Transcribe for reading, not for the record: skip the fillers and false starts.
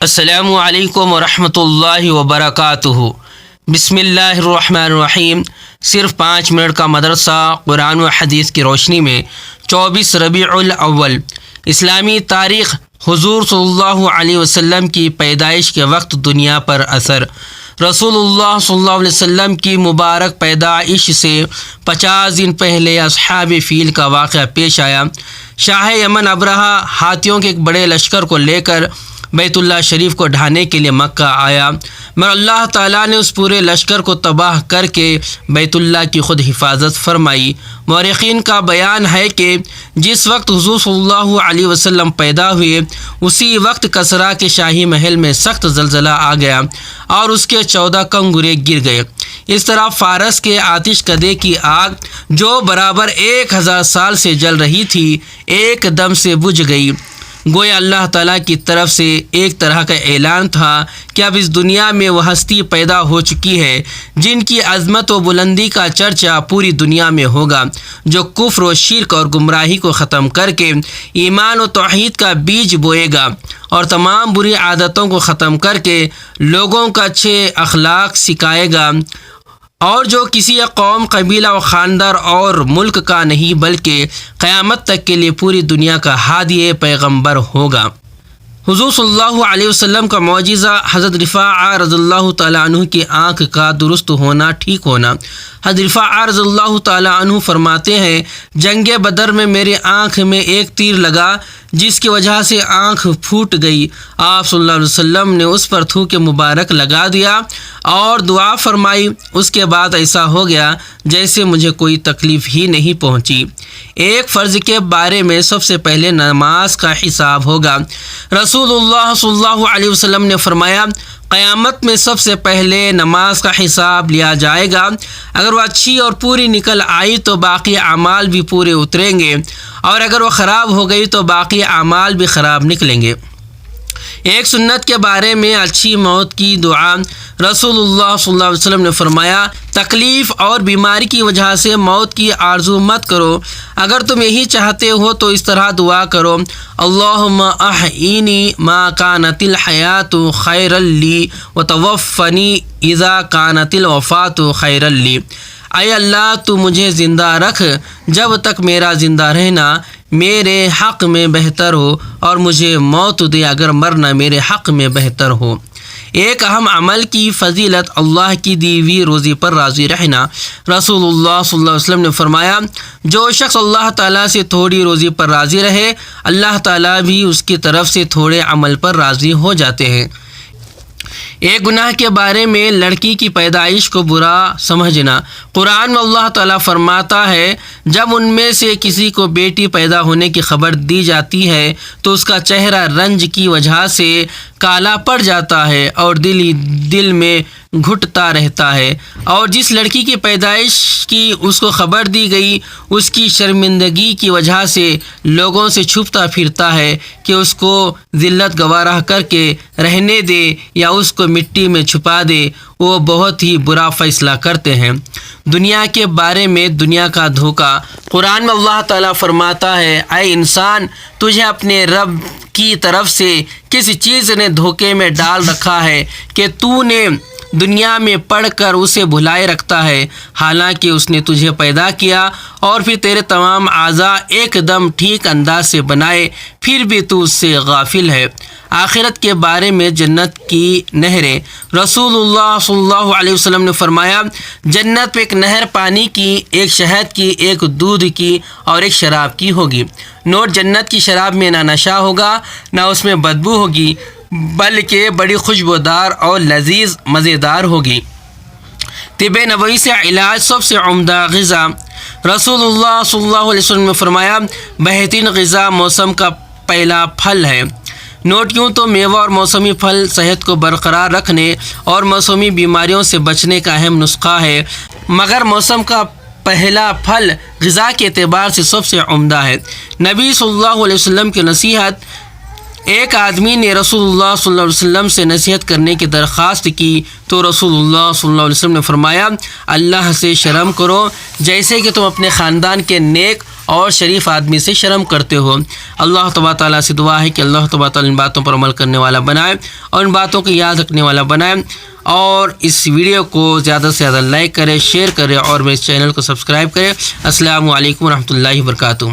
السلام علیکم ورحمۃ اللہ وبرکاتہ۔ بسم اللہ الرحمن الرحیم۔ صرف 5 منٹ کا مدرسہ قرآن و حدیث کی روشنی میں 24 ربیع الاول اسلامی تاریخ حضور صلی اللہ علیہ وسلم کی پیدائش کے وقت دنیا پر اثر۔ رسول اللہ صلی اللہ علیہ وسلم کی مبارک پیدائش سے 50 دن پہلے اصحاب فیل کا واقعہ پیش آیا۔ شاہ یمن ابرہہ ہاتھیوں کے ایک بڑے لشکر کو لے کر بیت اللہ شریف کو ڈھانے کے لیے مکہ آیا، مگر اللہ تعالیٰ نے اس پورے لشکر کو تباہ کر کے بیت اللہ کی خود حفاظت فرمائی۔ مورخین کا بیان ہے کہ جس وقت حضور صلی اللہ علیہ وسلم پیدا ہوئے اسی وقت کسریٰ کے شاہی محل میں سخت زلزلہ آ گیا اور اس کے 14 کنگرے گر گئے۔ اس طرح فارس کے آتش کدے کی آگ جو برابر 1000 سال سے جل رہی تھی ایک دم سے بجھ گئی۔ گویا اللہ تعالیٰ کی طرف سے ایک طرح کا اعلان تھا کہ اب اس دنیا میں وہ ہستی پیدا ہو چکی ہے جن کی عظمت و بلندی کا چرچا پوری دنیا میں ہوگا، جو کفر و شرک اور گمراہی کو ختم کر کے ایمان و توحید کا بیج بوئے گا اور تمام بری عادتوں کو ختم کر کے لوگوں کا اچھے اخلاق سکھائے گا، اور جو کسی قوم، قبیلہ و خاندان اور ملک کا نہیں بلکہ قیامت تک کے لیے پوری دنیا کا ہادی پیغمبر ہوگا۔ حضور صلی اللہ علیہ وسلم کا معجزہ حضرت رفاعہ رضی اللہ تعالیٰ عنہ کی آنکھ کا درست ہونا، ٹھیک ہونا۔ حضرت رفاعہ رضی اللہ تعالیٰ عنہ فرماتے ہیں، جنگ بدر میں میری آنکھ میں ایک تیر لگا جس کی وجہ سے آنکھ پھوٹ گئی۔ آپ صلی اللہ علیہ وسلم نے اس پر تھوک مبارک لگا دیا اور دعا فرمائی، اس کے بعد ایسا ہو گیا جیسے مجھے کوئی تکلیف ہی نہیں پہنچی۔ ایک فرض کے بارے میں سب سے پہلے نماز کا حساب ہوگا۔ رسول اللہ صلی اللہ علیہ وسلم نے فرمایا، قیامت میں سب سے پہلے نماز کا حساب لیا جائے گا، اگر وہ اچھی اور پوری نکل آئی تو باقی اعمال بھی پورے اتریں گے، اور اگر وہ خراب ہو گئی تو باقی اعمال بھی خراب نکلیں گے۔ ایک سنت کے بارے میں اچھی موت کی دعا، رسول اللہ صلی اللہ علیہ وسلم نے فرمایا، تکلیف اور بیماری کی وجہ سے موت کی آرزو مت کرو، اگر تم یہی چاہتے ہو تو اس طرح دعا کرو، اللہم احیینی ما کانت الحیات خیرا لی وتوفنی اذا کانت الوفات خیرا لی۔ اے اللہ تو مجھے زندہ رکھ جب تک میرا زندہ رہنا میرے حق میں بہتر ہو، اور مجھے موت دے اگر مرنا میرے حق میں بہتر ہو۔ ایک اہم عمل کی فضیلت اللہ کی دی ہوئی روزی پر راضی رہنا۔ رسول اللہ صلی اللہ علیہ وسلم نے فرمایا، جو شخص اللہ تعالیٰ سے تھوڑی روزی پر راضی رہے اللہ تعالیٰ بھی اس کی طرف سے تھوڑے عمل پر راضی ہو جاتے ہیں۔ ایک گناہ کے بارے میں لڑکی کی پیدائش کو برا سمجھنا۔ قرآن میں اللہ تعالیٰ فرماتا ہے، جب ان میں سے کسی کو بیٹی پیدا ہونے کی خبر دی جاتی ہے تو اس کا چہرہ رنج کی وجہ سے کالا پڑ جاتا ہے اور دل ہی دل میں گھٹتا رہتا ہے، اور جس لڑکی کی پیدائش کی اس کو خبر دی گئی اس کی شرمندگی کی وجہ سے لوگوں سے چھپتا پھرتا ہے کہ اس کو ذلت گوارہ کر کے رہنے دے یا اس کو مٹی میں چھپا دے، وہ بہت ہی برا فیصلہ کرتے ہیں۔ دنیا کے بارے میں دنیا کا دھوکہ، قرآن میں اللہ تعالیٰ فرماتا ہے، اے انسان تجھے اپنے رب کی طرف سے کسی چیز نے دھوکے میں ڈال رکھا ہے کہ تو نے دنیا میں پڑھ کر اسے بھلائے رکھتا ہے، حالانکہ اس نے تجھے پیدا کیا اور پھر تیرے تمام اعضاء ایک دم ٹھیک انداز سے بنائے، پھر بھی تو اس سے غافل ہے۔ آخرت کے بارے میں جنت کی نہریں، رسول اللہ صلی اللہ علیہ وسلم نے فرمایا، جنت میں ایک نہر پانی کی، ایک شہد کی، ایک دودھ کی اور ایک شراب کی ہوگی۔ نوٹ، جنت کی شراب میں نہ نشہ ہوگا نہ اس میں بدبو ہوگی، بلکہ بڑی خوشبودار اور لذیذ مزیدار ہوگی۔ طب نبوی سے علاج سب سے عمدہ غذا، رسول اللہ صلی اللہ علیہ وسلم نے فرمایا، بہترین غذا موسم کا پہلا پھل ہے۔ نوٹ، یوں تو میوہ اور موسمی پھل صحت کو برقرار رکھنے اور موسمی بیماریوں سے بچنے کا اہم نسخہ ہے، مگر موسم کا پہلا پھل غذا کے اعتبار سے سب سے عمدہ ہے۔ نبی صلی اللہ علیہ وسلم کی نصیحت ایک آدمی نے رسول اللہ صلی اللہ علیہ وسلم سے نصیحت کرنے کی درخواست کی تو رسول اللہ صلی اللہ علیہ وسلم نے فرمایا اللہ سے شرم کرو جیسے کہ تم اپنے خاندان کے نیک اور شریف آدمی سے شرم کرتے ہو۔ اللہ تبارک تعالیٰ سے دعا ہے کہ اللہ تبارک تعالیٰ ان باتوں پر عمل کرنے والا بنائے اور ان باتوں کو یاد رکھنے والا بنائے، اور اس ویڈیو کو زیادہ سے زیادہ لائک کرے، شیئر کرے اور میرے چینل کو سبسکرائب کرے۔ السلام علیکم ورحمۃ اللہ وبرکاتہ۔